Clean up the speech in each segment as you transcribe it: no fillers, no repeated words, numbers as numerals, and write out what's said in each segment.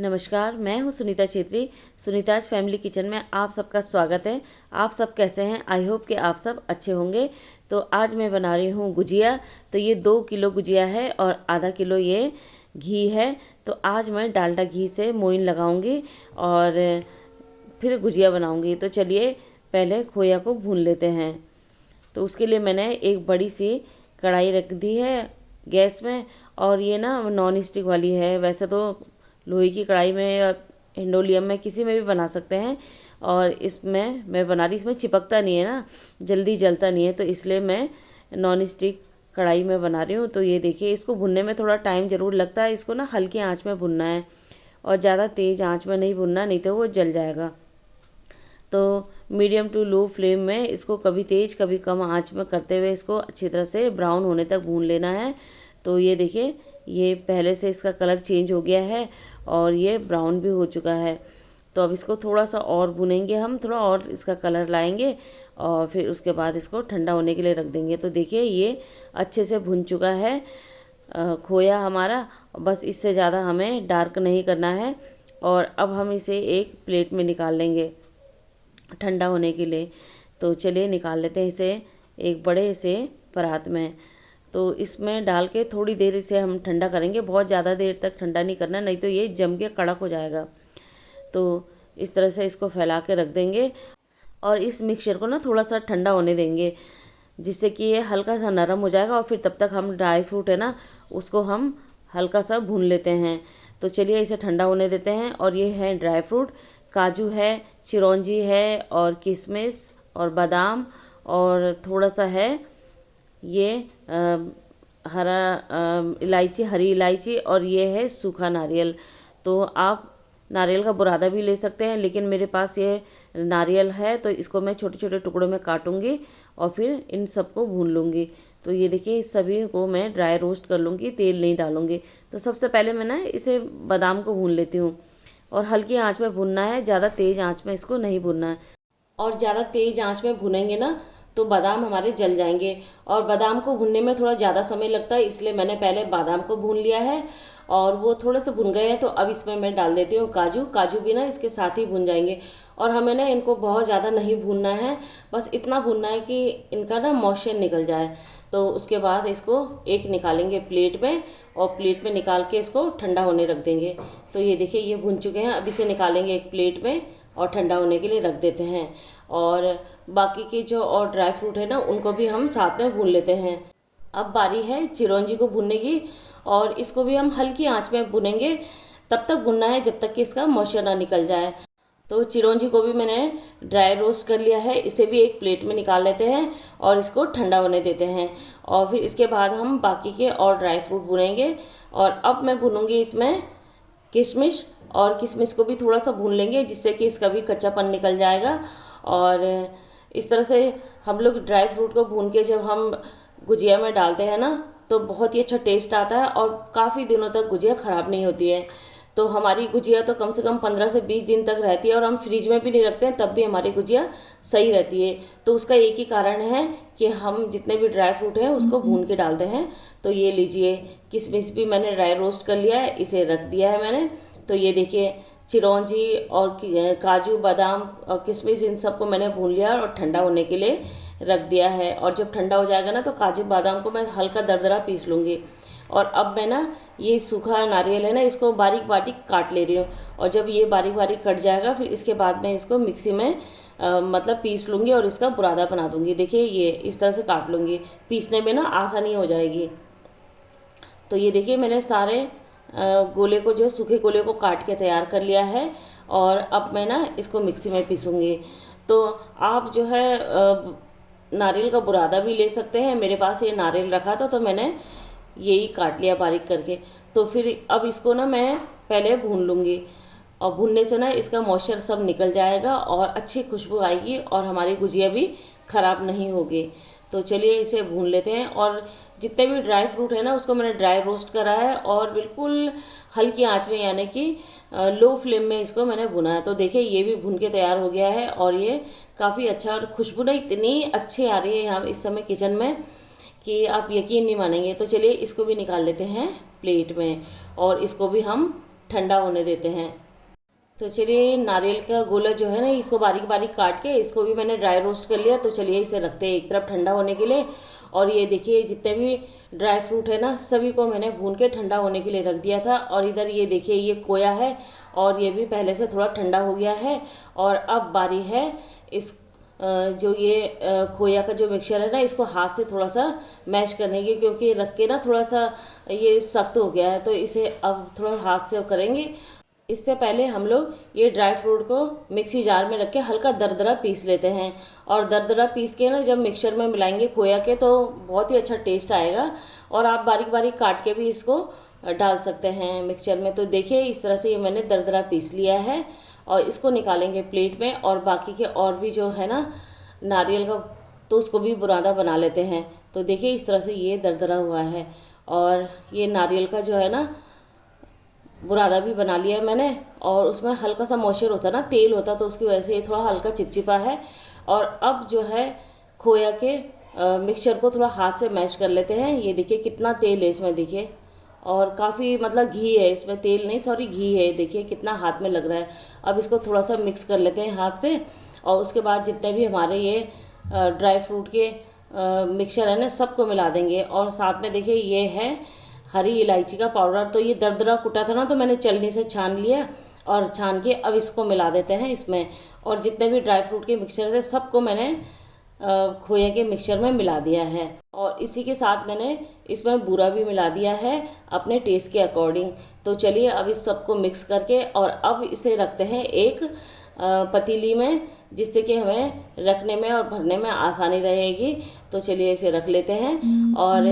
नमस्कार, मैं हूं सुनीता छेत्री। सुनीताज फैमिली किचन में आप सबका स्वागत है। आप सब कैसे हैं? आई होप कि आप सब अच्छे होंगे। तो आज मैं बना रही हूं गुजिया। तो ये 2 किलो गुजिया है और आधा किलो ये घी है। तो आज मैं डालडा घी से मोइन लगाऊंगी और फिर गुजिया बनाऊंगी। तो चलिए पहले खोया को भून लेते हैं। तो उसके लिए मैंने एक बड़ी सी कढ़ाई रख दी है गैस में, और ये ना नॉन स्टिक वाली है। वैसे तो लोहे की कढ़ाई में या हिंडोलियम में किसी में भी बना सकते हैं, और इसमें मैं बना रही, इसमें चिपकता नहीं है ना, जल्दी जलता नहीं है, तो इसलिए मैं नॉन स्टिक कढ़ाई में बना रही हूँ। तो ये देखिए, इसको भुनने में थोड़ा टाइम ज़रूर लगता है। इसको ना हल्की आंच में भुनना है और ज़्यादा तेज़ आंच में नहीं भुनना, नहीं तो वो जल जाएगा। तो मीडियम टू लो फ्लेम में इसको कभी तेज़ कभी कम आंच में करते हुए इसको अच्छी तरह से ब्राउन होने तक भून लेना है। तो ये देखिए, ये पहले से इसका कलर चेंज हो गया है और ये ब्राउन भी हो चुका है। तो अब इसको थोड़ा सा और भुनेंगे, हम थोड़ा और इसका कलर लाएंगे और फिर उसके बाद इसको ठंडा होने के लिए रख देंगे। तो देखिए, ये अच्छे से भुन चुका है खोया हमारा। बस इससे ज़्यादा हमें डार्क नहीं करना है। और अब हम इसे एक प्लेट में निकाल लेंगे ठंडा होने के लिए। तो चलिए निकाल लेते हैं इसे एक बड़े से परात में। तो इसमें डाल के थोड़ी देर इसे हम ठंडा करेंगे। बहुत ज़्यादा देर तक ठंडा नहीं करना, नहीं तो ये जम के कड़क हो जाएगा। तो इस तरह से इसको फैला के रख देंगे और इस मिक्सचर को ना थोड़ा सा ठंडा होने देंगे, जिससे कि ये हल्का सा नरम हो जाएगा। और फिर तब तक हम ड्राई फ्रूट है ना, उसको हम हल्का सा भून लेते हैं। तो चलिए इसे ठंडा होने देते हैं। और ये है ड्राई फ्रूट, काजू है, चिरौंजी है और किशमिश और बादाम, और थोड़ा सा है ये हरा इलायची, हरी इलायची, और ये है सूखा नारियल। तो आप नारियल का बुरादा भी ले सकते हैं, लेकिन मेरे पास ये नारियल है तो इसको मैं छोटे छोटे टुकड़ों में काटूंगी और फिर इन सबको भून लूँगी। तो ये देखिए, इस सभी को मैं ड्राई रोस्ट कर लूँगी, तेल नहीं डालूँगी। तो सबसे पहले मैं ना इसे बादाम को भून लेती हूँ, और हल्की आंच में भुनना है, ज़्यादा तेज़ आंच में इसको नहीं भुनना है। और ज़्यादा तेज़ आंच में भुनेंगे ना तो बादाम हमारे जल जाएंगे, और बादाम को भुनने में थोड़ा ज़्यादा समय लगता है, इसलिए मैंने पहले बादाम को भून लिया है और वो थोड़े से भुन गए हैं। तो अब इसमें मैं डाल देती हूँ काजू। काजू भी ना इसके साथ ही भुन जाएंगे, और हमें ना इनको बहुत ज़्यादा नहीं भूनना है, बस इतना भूनना है कि इनका ना मॉइस्चर निकल जाए। तो उसके बाद इसको एक निकालेंगे प्लेट में, और प्लेट में निकाल के इसको ठंडा होने रख देंगे। तो ये देखिए, ये भुन चुके हैं। अब इसे निकालेंगे एक प्लेट में और ठंडा होने के लिए रख देते हैं। और बाकी के जो और ड्राई फ्रूट है ना, उनको भी हम साथ में भून लेते हैं। अब बारी है चिरौंजी को भूनने की, और इसको भी हम हल्की आंच में भुनेंगे। तब तक भुनना है जब तक कि इसका मॉइस्चर ना निकल जाए। तो चिरौंजी को भी मैंने ड्राई रोस्ट कर लिया है, इसे भी एक प्लेट में निकाल लेते हैं और इसको ठंडा होने देते हैं। और फिर इसके बाद हम बाकी के और ड्राई फ्रूट भुनेंगे। और अब मैं भूनूंगी इसमें किशमिश, और किशमिश को भी थोड़ा सा भून लेंगे, जिससे कि इसका भी कच्चापन निकल जाएगा। और इस तरह से हम लोग ड्राई फ्रूट को भून के जब हम गुजिया में डालते हैं ना, तो बहुत ही अच्छा टेस्ट आता है और काफ़ी दिनों तक गुजिया ख़राब नहीं होती है। तो हमारी गुजिया तो कम से कम 15 से 20 दिन तक रहती है, और हम फ्रिज में भी नहीं रखते हैं, तब भी हमारी गुजिया सही रहती है। तो उसका एक ही कारण है कि हम जितने भी ड्राई फ्रूट हैं उसको भून के डालते हैं। तो ये लीजिए, किशमिश भी मैंने ड्राई रोस्ट कर लिया है, इसे रख दिया है मैंने। तो ये देखिए, चिरौंजी और काजू, बादाम और किशमिश, इन सबको मैंने भून लिया और ठंडा होने के लिए रख दिया है। और जब ठंडा हो जाएगा ना, तो काजू बादाम को मैं हल्का दरदरा पीस लूँगी। और अब मैं ना ये सूखा नारियल है ना, इसको बारीक बारीक काट ले रही हूँ। और जब ये बारीक बारीक कट जाएगा, फिर इसके बाद मैं इसको मिक्सी में मतलब पीस लूँगी और इसका बुरादा बना दूँगी। देखिए, ये इस तरह से काट लूँगी, पीसने में ना आसानी हो जाएगी। तो ये देखिए, मैंने सारे गोले को, जो सूखे गोले को काट के तैयार कर लिया है। और अब मैं ना इसको मिक्सी में पीसूँगी। तो आप जो है नारियल का बुरादा भी ले सकते हैं। मेरे पास ये नारियल रखा था तो मैंने यही काट लिया बारीक करके। तो फिर अब इसको ना मैं पहले भून लूँगी, और भूनने से ना इसका मॉइस्चर सब निकल जाएगा और अच्छी खुशबू आएगी, और हमारी गुजिया भी ख़राब नहीं होगी। तो चलिए इसे भून लेते हैं। और जितने भी ड्राई फ्रूट है ना, उसको मैंने ड्राई रोस्ट करा है, और बिल्कुल हल्की आंच में, यानी कि लो फ्लेम में इसको मैंने भुना है। तो देखिए, ये भी भुन के तैयार हो गया है, और ये काफ़ी अच्छा, और खुशबू ना इतनी अच्छी आ रही है यहाँ इस समय किचन में कि आप यकीन नहीं मानेंगे। तो चलिए इसको भी निकाल लेते हैं प्लेट में, और इसको भी हम ठंडा होने देते हैं। तो चलिए नारियल का गोला जो है ना, इसको बारीक बारीक काट के इसको भी मैंने ड्राई रोस्ट कर लिया। तो चलिए इसे रखते हैं एक तरफ ठंडा होने के लिए। और ये देखिए जितने भी ड्राई फ्रूट है ना, सभी को मैंने भून के ठंडा होने के लिए रख दिया था। और इधर ये देखिए ये खोया है और ये भी पहले से थोड़ा ठंडा हो गया है। और अब बारी है इस जो ये खोया का जो मिक्सचर है ना, इसको हाथ से थोड़ा सा मैश करने की, क्योंकि रख के ना थोड़ा सा ये सख्त हो गया है। तो इसे अब थोड़ा हाथ से करेंगे। इससे पहले हम लोग ये ड्राई फ्रूट को मिक्सी जार में रख के हल्का दरदरा पीस लेते हैं। और दरदरा पीस के ना जब मिक्सचर में मिलाएंगे खोया के, तो बहुत ही अच्छा टेस्ट आएगा। और आप बारीक बारीक काट के भी इसको डाल सकते हैं मिक्सचर में। तो देखिए इस तरह से ये मैंने दरदरा पीस लिया है और इसको निकालेंगे प्लेट में। और बाकी के और भी जो है ना नारियल का, तो उसको भी बुरादा बना लेते हैं। तो देखिए इस तरह से ये दरदरा हुआ है। और ये नारियल का जो है ना बुरादा भी बना लिया है मैंने। और उसमें हल्का सा मॉइस्चर होता ना, तेल होता, तो उसकी वजह से ये थोड़ा हल्का चिपचिपा है। और अब जो है खोया के मिक्सचर को थोड़ा हाथ से मैश कर लेते हैं। ये देखिए कितना तेल है इसमें, देखिए। और काफ़ी मतलब घी है इसमें, तेल नहीं सॉरी घी है। देखिए कितना हाथ में लग रहा है। अब इसको थोड़ा सा मिक्स कर लेते हैं हाथ से। और उसके बाद जितने भी हमारे ये ड्राई फ्रूट के मिक्सचर है ना, सबको मिला देंगे। और साथ में देखिए ये है हरी इलायची का पाउडर। तो ये दरदरा कुटा था ना, तो मैंने छलनी से छान लिया और छान के अब इसको मिला देते हैं इसमें। और जितने भी ड्राई फ्रूट के मिक्सचर थे सबको मैंने खोए के मिक्सचर में मिला दिया है। और इसी के साथ मैंने इसमें बूरा भी मिला दिया है अपने टेस्ट के अकॉर्डिंग। तो चलिए अब इस सबको मिक्स करके और अब इसे रखते हैं एक पतीली में, जिससे कि हमें रखने में और भरने में आसानी रहेगी। तो चलिए इसे रख लेते हैं। और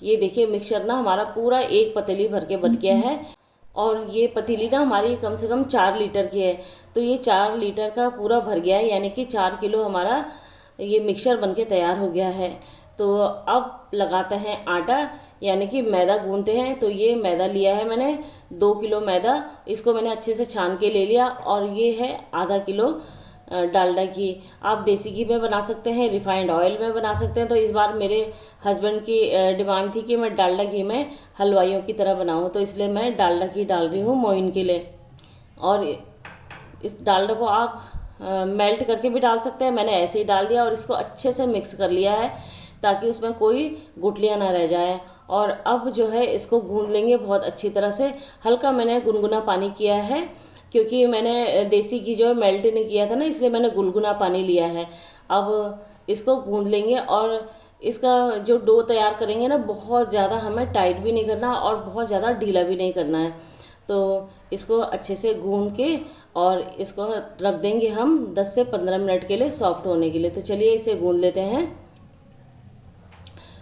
ये देखिए मिक्सचर ना हमारा पूरा एक पतीली भर के बन गया है। और ये पतीली ना हमारी कम से कम 4 लीटर की है। तो ये 4 लीटर का पूरा भर गया है, यानी कि 4 किलो हमारा ये मिक्सचर बन के तैयार हो गया है। तो अब लगाते हैं आटा, यानी कि मैदा गूंथते हैं। तो ये मैदा लिया है मैंने 2 किलो मैदा, इसको मैंने अच्छे से छान के ले लिया। और ये है आधा किलो डालडा घी। आप देसी घी में बना सकते हैं, रिफाइंड ऑयल में बना सकते हैं। तो इस बार मेरे हस्बैंड की डिमांड थी कि मैं डालडा घी में हलवाइयों की तरह बनाऊं, तो इसलिए मैं डालडा घी डाल रही हूँ मोइन के लिए। और इस डालडा को आप मेल्ट करके भी डाल सकते हैं। मैंने ऐसे ही डाल दिया और इसको अच्छे से मिक्स कर लिया है, ताकि उसमें कोई गुठलियाँ ना रह जाए। और अब जो है इसको गूंद लेंगे बहुत अच्छी तरह से। हल्का मैंने गुनगुना पानी किया है, क्योंकि मैंने देसी घी जो है मेल्ट नहीं किया था ना, इसलिए मैंने गुनगुना पानी लिया है। अब इसको गूंद लेंगे। और इसका जो डो तैयार करेंगे ना, बहुत ज़्यादा हमें टाइट भी नहीं करना और बहुत ज़्यादा ढीला भी नहीं करना है। तो इसको अच्छे से गूंद के और इसको रख देंगे हम 10 से 15 मिनट के लिए सॉफ्ट होने के लिए। तो चलिए इसे गूंद लेते हैं।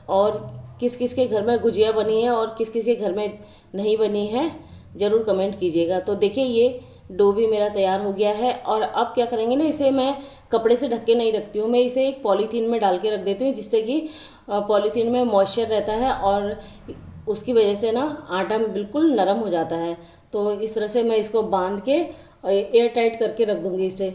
और किस किस के घर में गुजिया बनी है और किस किस के घर में नहीं बनी है, ज़रूर कमेंट कीजिएगा। तो देखिए ये डो भी मेरा तैयार हो गया है। और अब क्या करेंगे ना, इसे मैं कपड़े से ढक के नहीं रखती हूँ, मैं इसे एक पॉलीथीन में डाल के रख देती हूँ, जिससे कि पॉलीथीन में मॉइस्चर रहता है और उसकी वजह से ना आटा बिल्कुल नरम हो जाता है। तो इस तरह से मैं इसको बांध के एयर टाइट करके रख दूँगी इसे।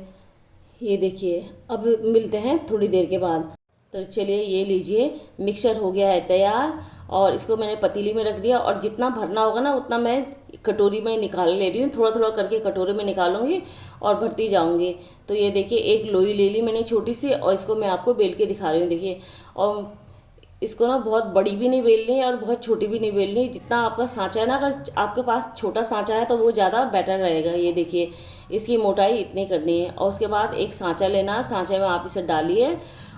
ये देखिए अब मिलते हैं थोड़ी देर के बाद। तो चलिए ये लीजिए मिक्सचर हो गया है तैयार। और इसको मैंने पतीली में रख दिया। और जितना भरना होगा ना उतना मैं कटोरी में निकाल ले रही हूँ, थोड़ा थोड़ा करके कटोरी में निकालूंगी और भरती जाऊंगी। तो ये देखिए एक लोई ले ली मैंने छोटी सी, और इसको मैं आपको बेल के दिखा रही हूँ। देखिए, और इसको ना बहुत बड़ी भी नहीं बेलनी है और बहुत छोटी भी नहीं बेलनी। जितना आपका सांचा है ना, अगर आपके पास छोटा सांचा है तो वो ज़्यादा बेटर रहेगा। ये देखिए इसकी मोटाई इतनी करनी है। और उसके बाद एक सांचा लेना, सांचे में आप इसे डालिए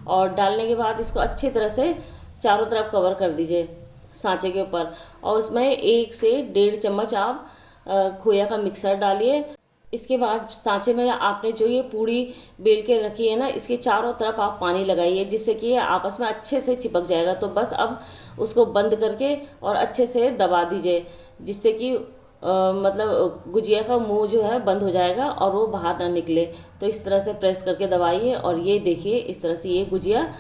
और डालने के बाद इसको अच्छी तरह से चारों तरफ कवर कर दीजिए सांचे के ऊपर। और उसमें 1 से 1.5 चम्मच आप खोया का मिक्सर डालिए। इसके बाद सांचे में आपने जो ये पूड़ी बेल के रखी है ना, इसके चारों तरफ आप पानी लगाइए, जिससे कि आपस में अच्छे से चिपक जाएगा। तो बस अब उसको बंद करके और अच्छे से दबा दीजिए, जिससे कि मतलब गुजिया का मुंह जो है बंद हो जाएगा और वो बाहर ना निकले। तो इस तरह से प्रेस करके दबाइए। और ये देखिए इस तरह से ये गुजिया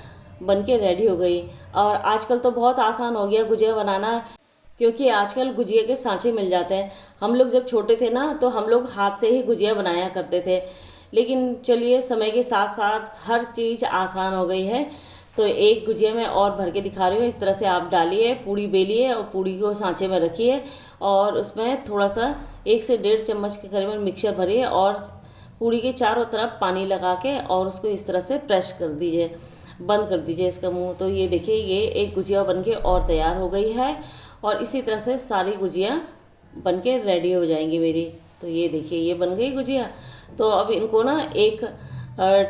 बन के रेडी हो गई। और आजकल तो बहुत आसान हो गया गुजिया बनाना, क्योंकि आजकल गुजिया के सांचे मिल जाते हैं। हम लोग जब छोटे थे ना, तो हम लोग हाथ से ही गुजिया बनाया करते थे। लेकिन चलिए समय के साथ साथ हर चीज़ आसान हो गई है। तो एक गुजिया मैं और भर के दिखा रही हूँ। इस तरह से आप डालिए, पूड़ी बेलिए और पूड़ी को सांचे में रखिए और उसमें थोड़ा सा 1 से 1.5 चम्मच के करीबन मिक्सचर भरिए और पूड़ी के चारों तरफ पानी लगा के और उसको इस तरह से प्रेस कर दीजिए, बंद कर दीजिए इसका मुंह। तो ये देखिए, ये एक गुजिया बनके और तैयार हो गई है और इसी तरह से सारी गुजिया बनके रेडी हो जाएंगी मेरी। तो ये देखिए, ये बन गई गुजिया। तो अब इनको ना एक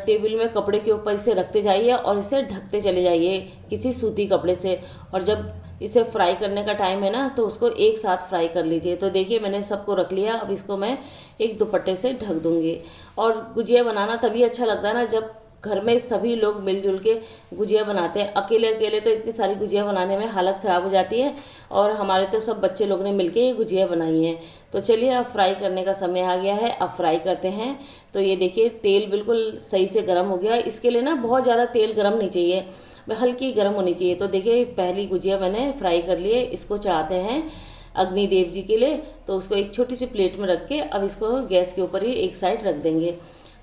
टेबल में कपड़े के ऊपर इसे रखते जाइए और इसे ढकते चले जाइए किसी सूती कपड़े से। और जब इसे फ्राई करने का टाइम है ना, तो उसको एक साथ फ्राई कर लीजिए। तो देखिए, मैंने सबको रख लिया। अब इसको मैं एक दुपट्टे से ढक दूँगी। और गुजिया बनाना तभी अच्छा लगता है ना, जब घर में सभी लोग मिलजुल के गुजिया बनाते हैं। अकेले अकेले तो इतनी सारी गुजिया बनाने में हालत ख़राब हो जाती है, और हमारे तो सब बच्चे लोग ने मिलके ये गुजिया बनाई है। तो चलिए, अब फ्राई करने का समय आ गया है, अब फ्राई करते हैं। तो ये देखिए, तेल बिल्कुल सही से गर्म हो गया। इसके लिए ना बहुत ज़्यादा तेल गर्म नहीं चाहिए, हल्की गर्म होनी चाहिए। तो देखिए, पहली गुजिया मैंने फ्राई कर ली है। इसको चढ़ाते हैं अग्निदेव जी के लिए। तो उसको एक छोटी सी प्लेट में रख के अब इसको गैस के ऊपर ही एक साइड रख देंगे।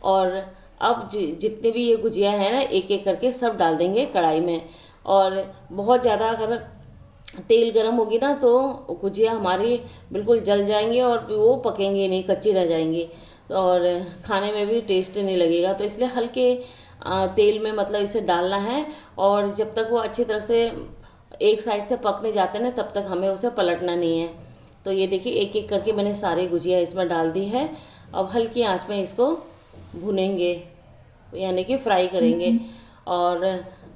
और अब जितने भी ये गुजिया हैं ना, एक एक करके सब डाल देंगे कढ़ाई में। और बहुत ज़्यादा अगर तेल गर्म होगी ना, तो गुजिया हमारी बिल्कुल जल जाएंगी और वो पकेंगी नहीं, कच्ची रह जाएंगी और खाने में भी टेस्ट नहीं लगेगा। तो इसलिए हल्के तेल में मतलब इसे डालना है। और जब तक वो अच्छी तरह से एक साइड से पकने जाते हैं ना, तब तक हमें उसे पलटना नहीं है। तो ये देखिए, एक एक करके मैंने सारी गुजिया इसमें डाल दी है। अब हल्की आंच में इसको भुनेंगे, यानी कि फ्राई करेंगे। और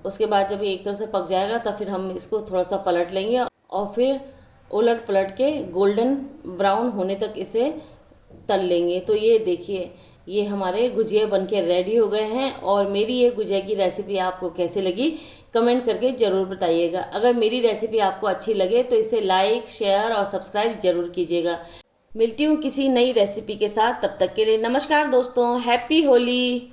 उसके बाद जब ये एक तरफ से पक जाएगा, तब फिर हम इसको थोड़ा सा पलट लेंगे और फिर उलट पलट के गोल्डन ब्राउन होने तक इसे तल लेंगे। तो ये देखिए, ये हमारे गुजिया बनके रेडी हो गए हैं। और मेरी ये गुजिया की रेसिपी आपको कैसी लगी, कमेंट करके ज़रूर बताइएगा। अगर मेरी रेसिपी आपको अच्छी लगे तो इसे लाइक, शेयर और सब्सक्राइब ज़रूर कीजिएगा। मिलती हूँ किसी नई रेसिपी के साथ, तब तक के लिए नमस्कार दोस्तों, हैप्पी होली।